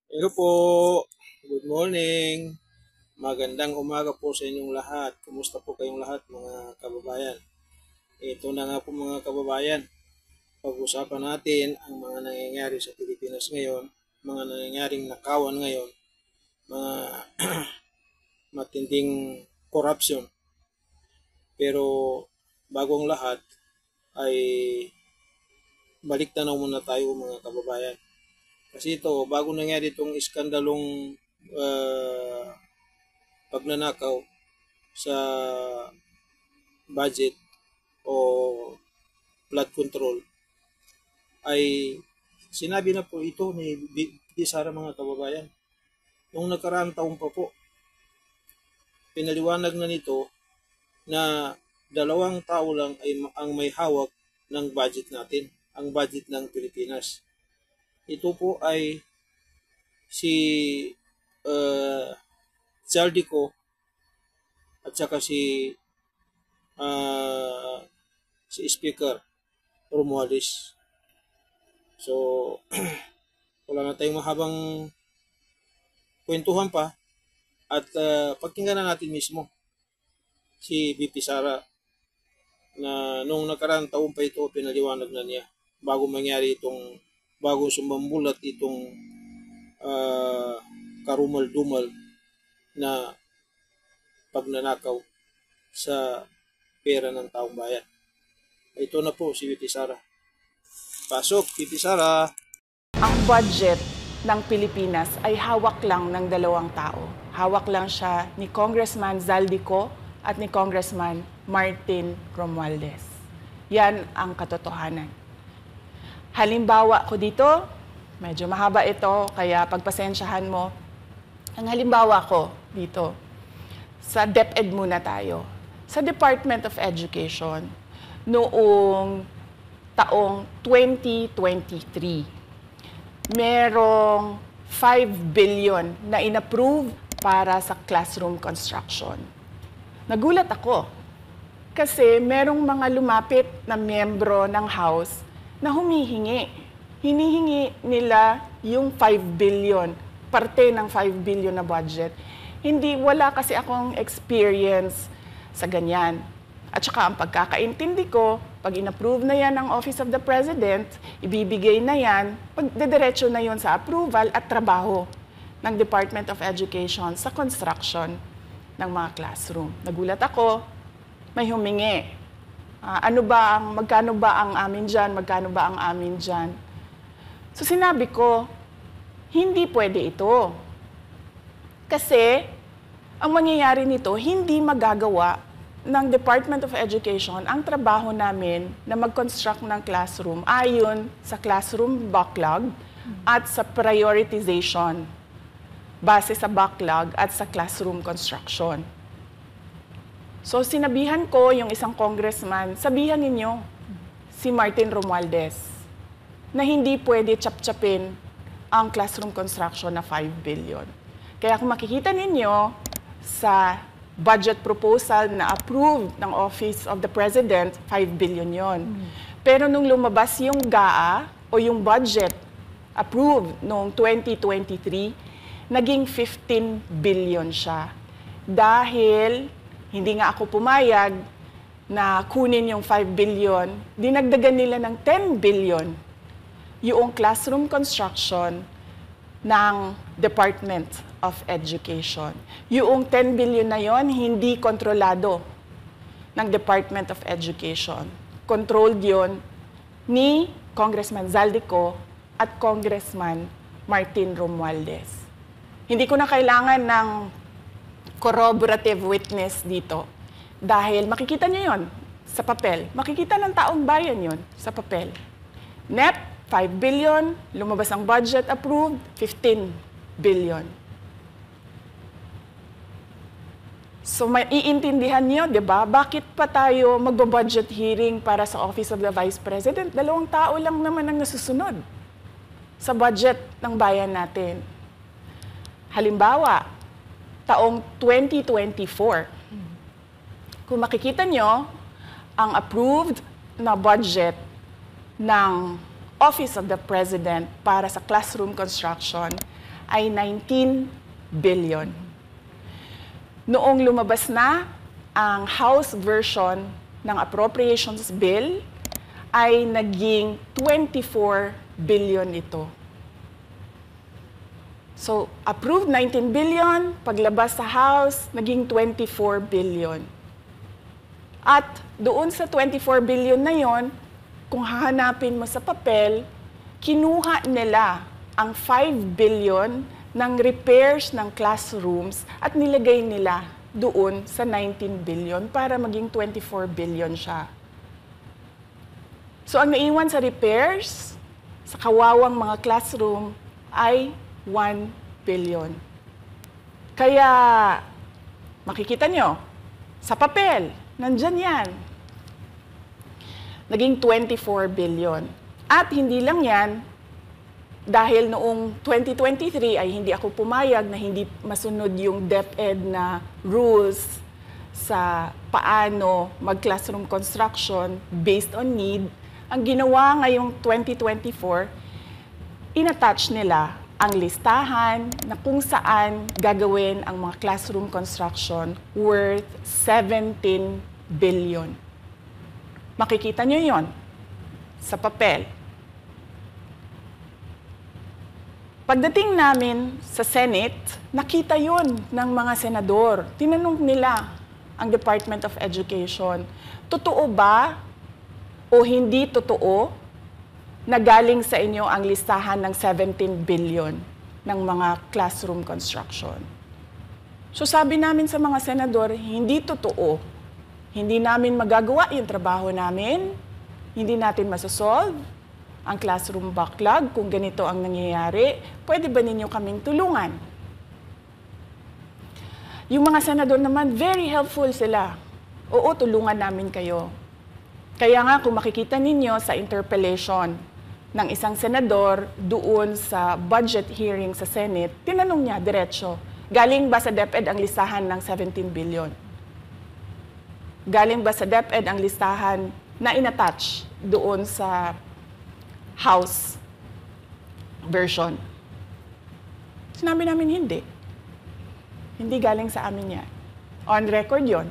Hello po. Good morning. Magandang umaga po sa inyong lahat. Kumusta po kayong lahat mga kababayan? Ito na nga po mga kababayan. Pag-usapan natin ang mga nangyayari sa Pilipinas ngayon, mga nangyayaring nakawan ngayon, mga matinding corruption. Pero bagong lahat ay balik tanaw muna tayo mga kababayan. Kasi ito, bago nangyari itong iskandalong pagnanakaw sa budget o flood control, ay sinabi na po ito ni Sara mga kababayan. Noong nakaraang taon pa po, pinaliwanag na nito na dalawang tao lang ay ang may hawak ng budget natin, ang budget ng Pilipinas. Ito po ay si Zaldico at saka si Speaker Romualdez. So, wala na tayong mahabang kwentuhan pa at pakinggan na natin mismo si VP Sara na nung nakaraang taon pa ito pinaliwanag na niya bago sumambulat itong karumal-dumal na pagnanakaw sa pera ng taong bayan. Ito na po si VP Sara. Pasok, VP Sara. Ang budget ng Pilipinas ay hawak lang ng dalawang tao. Hawak lang siya ni Congressman Zaldico at ni Congressman Martin Romualdez. Yan ang katotohanan. Halimbawa ko dito, medyo mahaba ito, kaya pagpasensyahan mo. Ang halimbawa ko dito, sa DepEd muna tayo. Sa Department of Education, noong taong 2023, merong 5 billion na inapprove para sa classroom construction. Nagulat ako kasi merong mga lumapit na miyembro ng House na humihingi. Hinihingi nila yung 5 billion, parte ng 5 billion na budget. Wala kasi akong experience sa ganyan. At saka ang pagkakaintindi ko, pag inapprove na yan ng Office of the President, ibibigay na yan, pagdediretso na yon sa approval at trabaho ng Department of Education sa construction ng mga classroom. Nagulat ako, may humingi. Magkano ba ang amin dyan? Magkano ba ang amin dyan? So sinabi ko, hindi pwede ito. Kasi ang mangyayari nito, hindi magagawa ng Department of Education ang trabaho namin na mag-construct ng classroom ayon sa classroom backlog at sa prioritization base sa backlog at sa classroom construction. So sinabihan ko yung isang congressman, sabihan ninyo si Martin Romualdez na hindi pwede chap-chapin ang classroom construction na 5 billion. Kaya kung makikita ninyo sa budget proposal na approved ng Office of the President, 5 billion yon. Pero nung lumabas yung GAA o yung budget approved noong 2023, naging 15 billion siya. Dahil hindi nga ako pumayag na kunin yung 5 billion, dinagdagan nila ng 10 billion yung classroom construction ng Department of Education. Yung 10 billion na yon hindi kontrolado ng Department of Education. Controlled yon ni Congressman Zaldico at Congressman Martin Romualdez. Hindi ko na kailangan ng corroborative witness dito dahil makikita niyo yon sa papel. Makikita ng taong bayan yon sa papel. NEP, 5 billion, lumabas ang budget approved, 15 billion. So maiintindihan niyo, 'di ba? Bakit pa tayo magbo-budget hearing para sa Office of the Vice President? Dalawang tao lang naman ang nasusunod sa budget ng bayan natin. Halimbawa, taong 2024. Kung makikita niyo, ang approved na budget ng Office of the President para sa classroom construction ay 19 billion. Noong lumabas na ang House version ng Appropriations Bill, ay naging 24 billion ito. So, approved 19 billion, paglabas sa House, naging 24 billion. At doon sa 24 billion na yon, kung hahanapin mo sa papel, kinuha nila ang 5 billion ng repairs ng classrooms at nilagay nila doon sa 19 billion para maging 24 billion siya. So ang naiwan sa repairs, sa kawawang mga classroom, ay 1 billion. Kaya, makikita nyo, sa papel, nandyan yan. Naging 24 billion. At hindi lang yan, dahil noong 2023 ay hindi ako pumayag na hindi masunod yung DepEd na rules sa paano mag-classroom construction based on need, ang ginawa ngayong 2024, inattach nila ang listahan na kung saan gagawin ang mga classroom construction worth 17 billion. Makikita nyo yon sa papel. Pagdating namin sa Senate, nakita yun ng mga senador. Tinanong nila ang Department of Education, totoo ba o hindi totoo na galing sa inyo ang listahan ng 17 billion ng mga classroom construction? So sabi namin sa mga senador, hindi totoo. Hindi namin magagawa yung trabaho namin, hindi natin masosolve ang classroom backlog, kung ganito ang nangyayari, pwede ba ninyo kaming tulungan? Yung mga senador naman, very helpful sila. Oo, tulungan namin kayo. Kaya nga, kung makikita ninyo sa interpellation ng isang senador doon sa budget hearing sa Senate, tinanong niya, diretso, galing ba sa DepEd ang listahan ng 17 billion? Galing ba sa DepEd ang listahan na inattach doon sa House version? Sinabi namin hindi. Hindi galing sa amin yan. On record yon.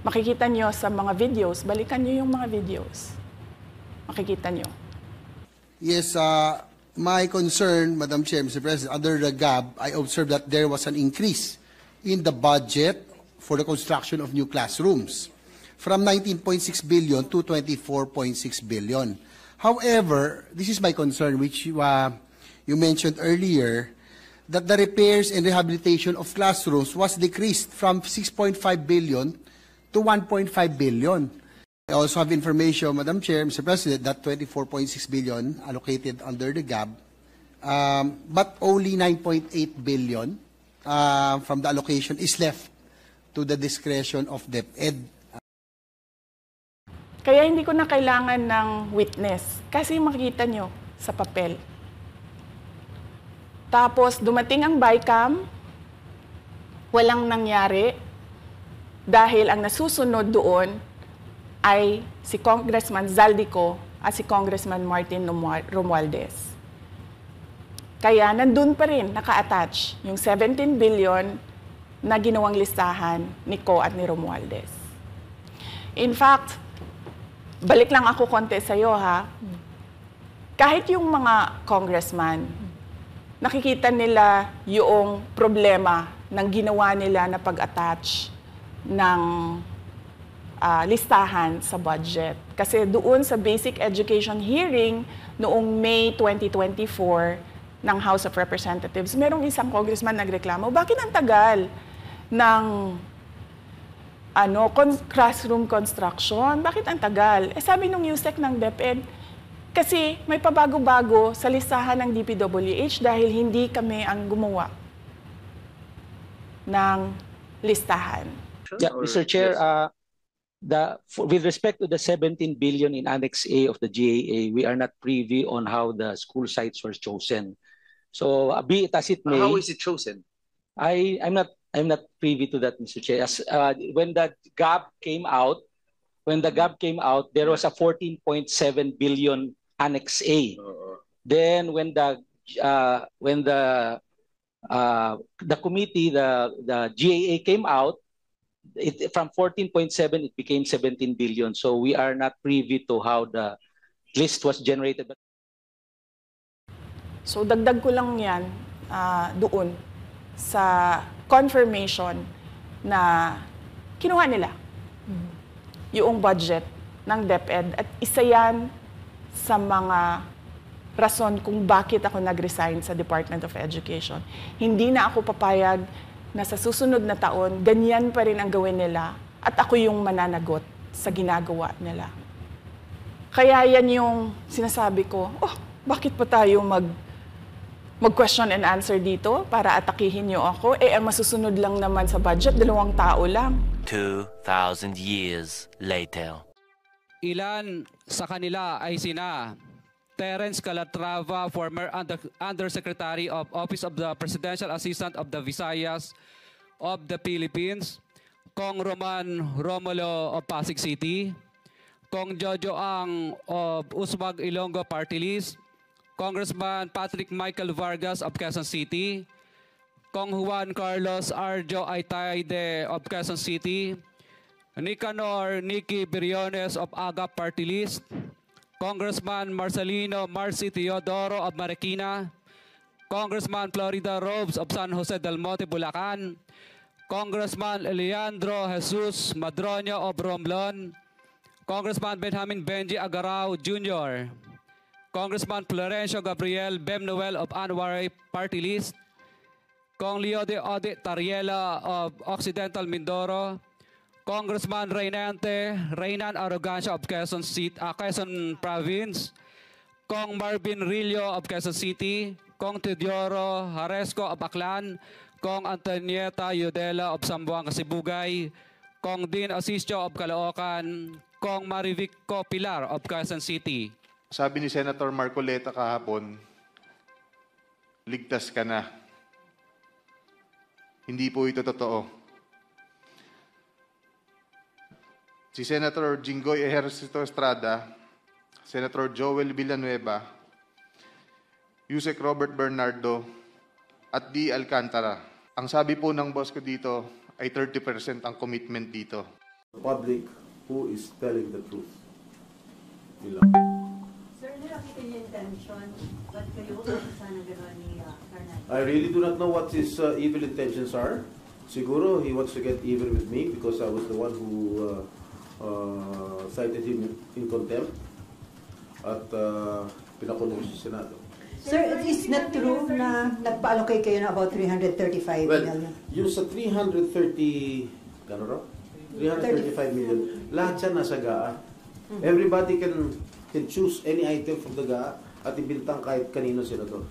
Makikita nyo sa mga videos, balikan nyo yung mga videos. Makikita nyo. Yes, my concern, Madam Chair, Mr. President, under the GAB, I observed that there was an increase in the budget for the construction of new classrooms from 19.6 billion to 24.6 billion. However, this is my concern, which you mentioned earlier, that the repairs and rehabilitation of classrooms was decreased from 6.5 billion to 1.5 billion. I also have information, Madam Chair, Mr. President, that 24.6 billion allocated under the GAB, but only 9.8 billion from the allocation is left to the discretion of DepEd. Kaya hindi ko na kailangan ng witness kasi makikita nyo sa papel. Tapos dumating ang BICAM, walang nangyari dahil ang nasusunod doon ay si Congressman Zaldico at si Congressman Martin Romualdez. Kaya nandun pa rin naka-attach yung 17 billion na ginawang listahan ni Co at ni Romualdez. In fact, balik lang ako konti sa'yo, ha? Kahit yung mga congressman, nakikita nila yung problema ng ginawa nila na pag-attach ng listahan sa budget. Kasi doon sa basic education hearing noong May 2024 ng House of Representatives, merong isang congressman nagreklamo, bakit ang tagal ng classroom construction? Bakit ang tagal? Sabi nung USEC ng DepEd, kasi may pabago-bago sa listahan ng DPWH dahil hindi kami ang gumawa ng listahan. Yeah, Mr. Chair, with respect to the 17 billion in Annex A of the GAA, we are not privy on how the school sites were chosen. So, be it as it may. How is it chosen? I'm not privy to that, Mr. Chair. As, when the GAP came out, there was a 14.7 billion Annex A. Then when the committee, the GAA came out, from 14.7 it became 17 billion. So we are not privy to how the list was generated. So dagdag ko lang yan doon sa confirmation na kinuha nila yung budget ng DepEd at isa yan sa mga rason kung bakit ako nag-resign sa Department of Education. Hindi na ako papayag na sa susunod na taon, ganyan pa rin ang gawin nila at ako yung mananagot sa ginagawa nila. Kaya yan yung sinasabi ko, bakit pa tayo mag-question and answer dito para atakihin niyo ako? Ang masusunod lang naman sa budget, 2 tao lang. 2,000 years later. Ilan sa kanila ay sina Terence Calatrava, former Undersecretary of Office of the Presidential Assistant of the Visayas of the Philippines, Kong Roman Romulo of Pasig City, Kong Jojo Ang of Usmag Ilonggo Party List, Congressman Patrick Michael Vargas of Quezon City, Kong Juan Carlos Arjo Aitayde of Quezon City, Nicanor Nicky Briones of Agap Party List, Congressman Marcelino Marcy Teodoro of Marikina, Congressman Florida Robes of San Jose del Monte, Bulacan, Congressman Leandro Jesus Madroño of Romblon, Congressman Benjamin Benji Agarao Jr., Congressman Florencio Gabriel Bemnoel of Anwaray Party List, Kong Leo de Ode Tariela of Occidental Mindoro, Congressman Reynan Arrogancia of Quezon Province, Kong Marvin Rillo of Quezon City, Kong Teodoro Haresco of Aklan, Kong Antonieta Yudela of Sambuanga, Sibugay, Kong Dean Asisio of Caloocan, Kong Marivico Pilar of Quezon City. Sabi ni Senator Marcoleta kahapon, ligtas ka na. Hindi po ito totoo. Si Senator Jinggoy Ejercito Estrada, Senator Joel Villanueva, Yusek Robert Bernardo, at D. Alcantara. Ang sabi po ng boss ko dito ay 30% ang commitment dito. The public who is telling the truth. Sir, nakakita niyo yung intention, ba't kayo sana gano'n ni Fernandez? I really do not know what his evil intentions are. Siguro he wants to get even with me because I was the one who cited him in contempt at pinakulong sa Senado. Sir, it is not true na nagpa-allocate kayo na about 335 million? Yung sa 335 million, lahat siya nasa GAA. Everybody can choose any item from the GAA at ibintang kahit kanino senador.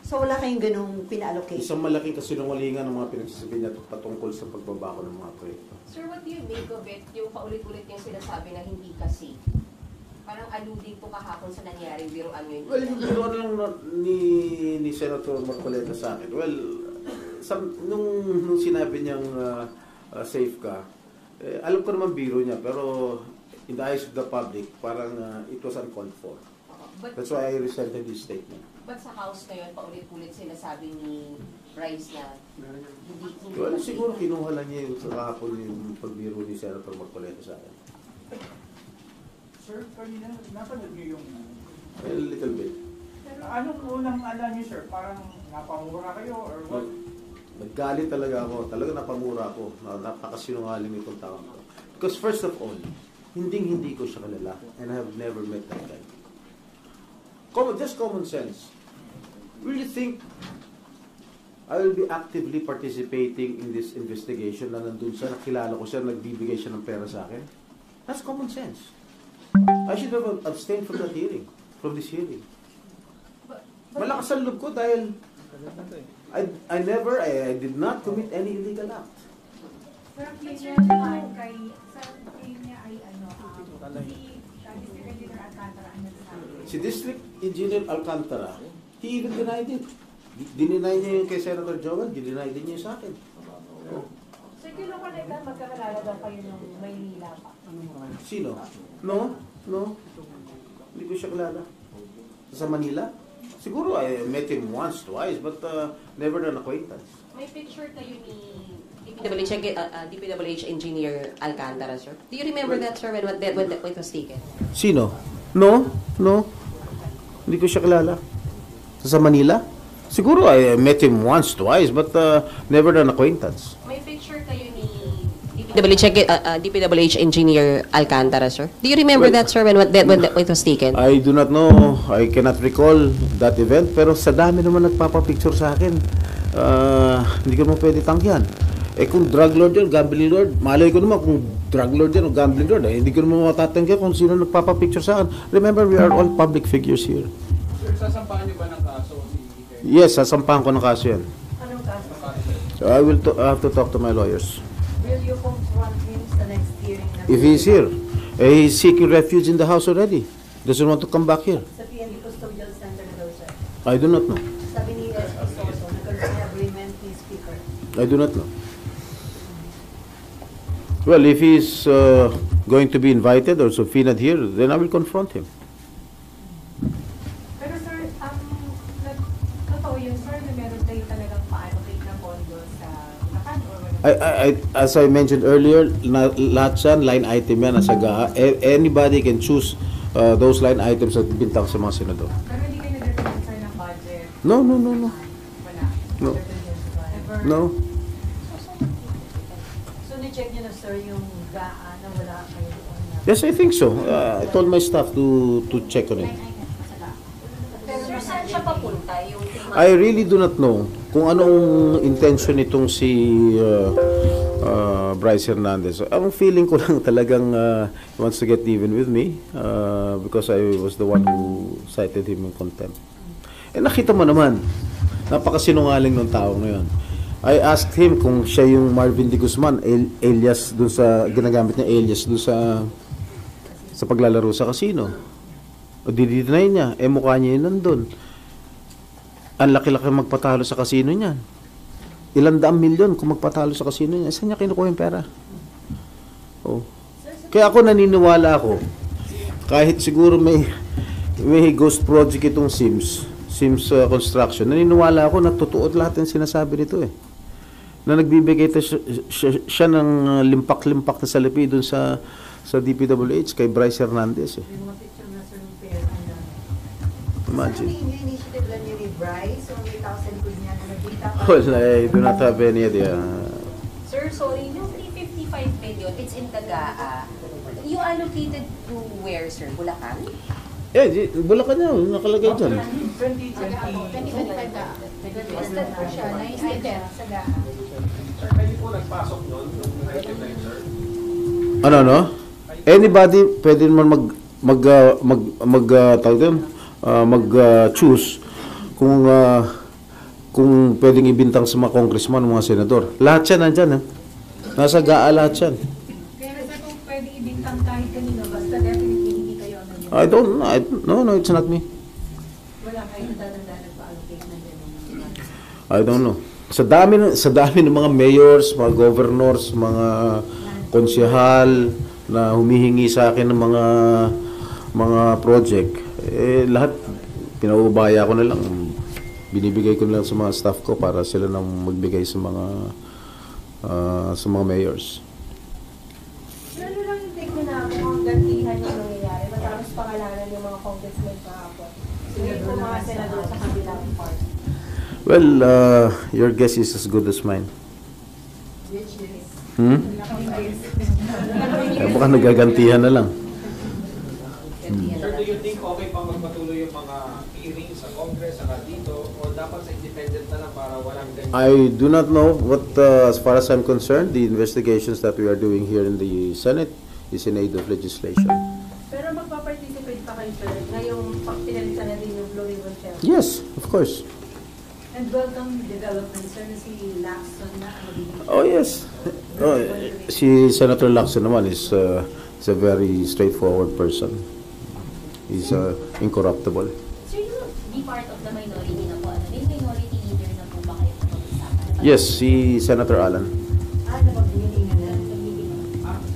So wala kayong ganung pina-allocate? Isang malaking kasinungalingan ng mga pinagsasabi niya patungkol sa pagbabako ng mga proyekto. Sir, what do you make of it? Yung paulit-ulit yung sinasabi na hindi kasi. Parang alluding po kahapon sa nangyaring biruan nyo. Well, yung biruan lang ni Senator Marcoleta sa akin. Well, nung sinabi niyang safe ka, alam ko naman biro niya, pero in the eyes of the public, parang it was uncalled for. That's why I resented his statement. But sa House ngayon, paulit-ulit sinasabi ni Bryce na hindi well, siguro kinuha lang niya yung kahapon yung pagbiro ni Senator Marcoleta sa akin. Sir, kanina napanood niyo yung... A little bit. Pero anong unang alam niyo, sir? Parang napamura kayo or what? Naggalit talaga ako. Talaga napamura ako. Napakasinungaling itong tao ko. Because first of all, hindi ko siya kilala and I have never met that guy. Just common sense. Really think I will be actively participating in this investigation na nandun siya, nakilala ko siya, nagbibigay siya ng pera sa akin? That's common sense. I should have abstained from that hearing, from this hearing. Malakas ang loob ko dahil I did not commit any illegal act. Sir, naman kay niya ay Si District Engineer Alcantara, he even denied it. Dininay niya yung kay Senator Joel, dinay din niya sa akin. Sir, kinukonekta magkakalala daw kayo ng Maynila pa. Sino? No. Hindi ko siya kilala. Sa Manila? Siguro I met him once, twice, but never an acquaintance. May picture kayo ni DPWH engineer Alcantara, sir. Do you remember that, sir, when it was taken? Sino? No. Hindi ko siya kilala. Sa Manila? Siguro I met him once, twice, but never an acquaintance. May picture kayo ni DPWH engineer Alcantara, sir. Do you remember that, sir, when it was taken? I do not know. I cannot recall that event. Pero sa dami naman nagpapapicture sa akin, hindi ko naman pwede tanggihan. Kung drug lord yun, gambling lord, malay ko naman kung drug lord yan o gambling lord, hindi ko naman matatanggihan kung sino nagpapapicture sa akin. Remember, we are all public figures here. Sir, sasampahan niyo ba ng kaso? Yes, sasampahan ko ng kaso yan. Anong kaso? I have to talk to my lawyers. Will you confront him sa next hearing? If he's here, he's seeking refuge in the house already. Doesn't want to come back here. Sa PNP Custodial Center na daw, sir. I do not know. Sabi ni SP Soso, nagkaroon ng agreement ni Speaker. I do not know. Well, if he's going to be invited or subpoenaed here, then I will confront him. Pero sir, totoo yun, sir, na meron kayo talagang pa-allocate ng pondo sa Bulacan or wala? As I mentioned earlier, lahat yan, line item yan, nasa GAA. Anybody can choose those line items at bintang sa mga senador. Pero hindi kayo nag-recommend, sir, ng budget? No. Wala? No. Ever? No. So, ni-check niyo na, sir, yung GAA na wala kayo doon na. Yes, I think so. I told my staff to check on it. Pero sir, saan siya papunta? Yung I really do not know kung anong intention nitong si Bryce Hernandez. Ang feeling ko lang talagang he wants to get even with me because I was the one who cited him in contempt. Nakita mo naman, napakasinungaling ng tao na yun. I asked him kung siya yung Marvin D. Guzman, alias dun sa, ginagamit niya alias dun sa paglalaro sa casino. O didinay niya, mukha niya yun nandun. Ang laki-laki magpatalo sa casino niyan. Ilang daang milyon kung magpatalo sa casino niya. Saan niya kinukuha yung pera? Oh. Kaya ako naniniwala ako, kahit siguro may ghost project itong Sims Construction, naniniwala ako na totoo lahat ng sinasabi nito eh. Na nagbibigay siya ng limpak-limpak na salapi dun sa DPWH kay Bryce Hernandez eh. Imagine. Ano yung initiative lang niyo ni Bryce? So, may 1,000 good niya na nagkita pa. Well, I do not have any idea. Sir, sorry, yung 355 million, it's in the GAA. You allocated to where, sir? Bulacan? Bulacan niya, nakalagay dyan. 2025 GAA. Listed po siya, na-item sa GAA. Sir, kayo po nagpasok nun, yung item na yun, sir? Ano? Anybody pwede naman mag-choose kung pwedeng ibintang sa mga congressman o mga senador. Lahat yan nandyan. Nasa GAA lahat yan. Pero sir, kung pwede ibintang kahit kanino, basta definitely hindi kayo ano yun. I don't know. No, it's not me. Wala kayo natandaan nagpa-allocate na gano'n. I don't know. Sa dami ng mga mayors, mga governors, mga konsyehal na humihingi sa akin ng mga project, lahat pinaubaya ko na lang. Binibigay ko na lang sa mga staff ko para sila nang magbigay sa mga mayors. Ano lang yung take mo na kung ang gantihan yung nangyayari, matapos pangalanan yung mga congressmen kahapon. Yung mga senador sa kabilang part. Well, your guess is as good as mine. Which is? Baka nagagantihan na lang. Sir, do you think okay pang magpatuloy yung mga hearings sa Congress, saka dito, o dapat sa independent na lang para walang ganyan? I do not know what, as far as I'm concerned, the investigations that we are doing here in the Senate is in aid of legislation. Pero magpa-participate pa kayo, sir, ngayong pinalitan na din yung Blue Ribbon Chair. Yes, of course. And welcome development, sir, na si Lacson na Oh, yes. Si Senator Lacson naman is a very straightforward person. He's incorruptible. Sir, you be part of the minority na po. May minority leader na po ba kayo pag-usapan? Yes, si Senator Alan. napag-meeting na.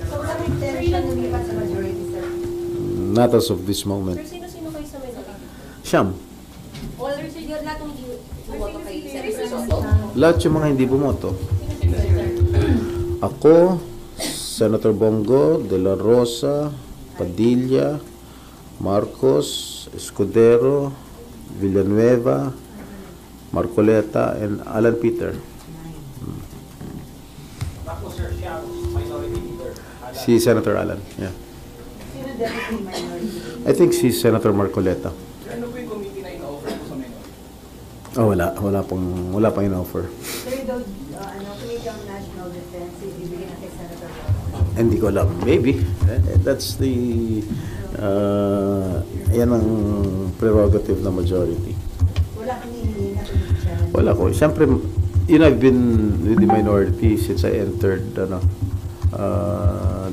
So, wala kang intention lumipat sa majority, sir? Not as of this moment. Sir, sino-sino kayo sa minority? Siyam. All Lahat yung mga hindi bumoto. Ako, Senator Bongo, De La Rosa, Padilla, Marcos, Escudero, Villanueva, Marcoleta, and Alan Peter. Si Senator Alan, yeah. Sino deputy minority? I think si Senator Marcoleta. Ano po yung committee na in-offer po sa minority? Oh, wala pang in-offer. Sir, Committee on National Defense, ibibigay na kay Senator Bongo. Hindi ko alam. Maybe. That's the, yan ang prerogative na majority. Wala kang hinihingi na committee. Wala ko. Siyempre, I've been with the minority since I entered the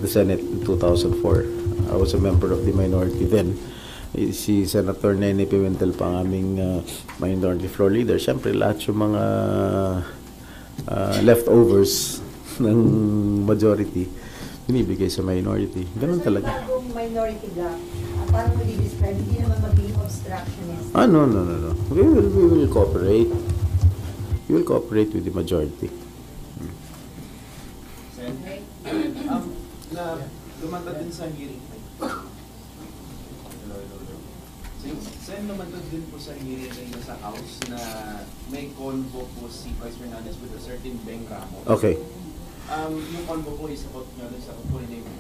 Senate in 2004. I was a member of the minority then. Si Senator Nene Pimentel pa ang aming minority floor leader. Siyempre, lahat yung mga leftovers ng majority binibigay sa minority. Ganun talaga. Bagong minority gap, parang mo i-describe, hindi naman maging obstructionist. No. We will cooperate. We will cooperate with the majority. Na lumantad din sa hearing. Sen, lumantad din po sa hearing sa House na may convo po si Vice Fernandez with a certain Beng Ramos. Okay. Yung convo po is about nyo sa kukunin na yung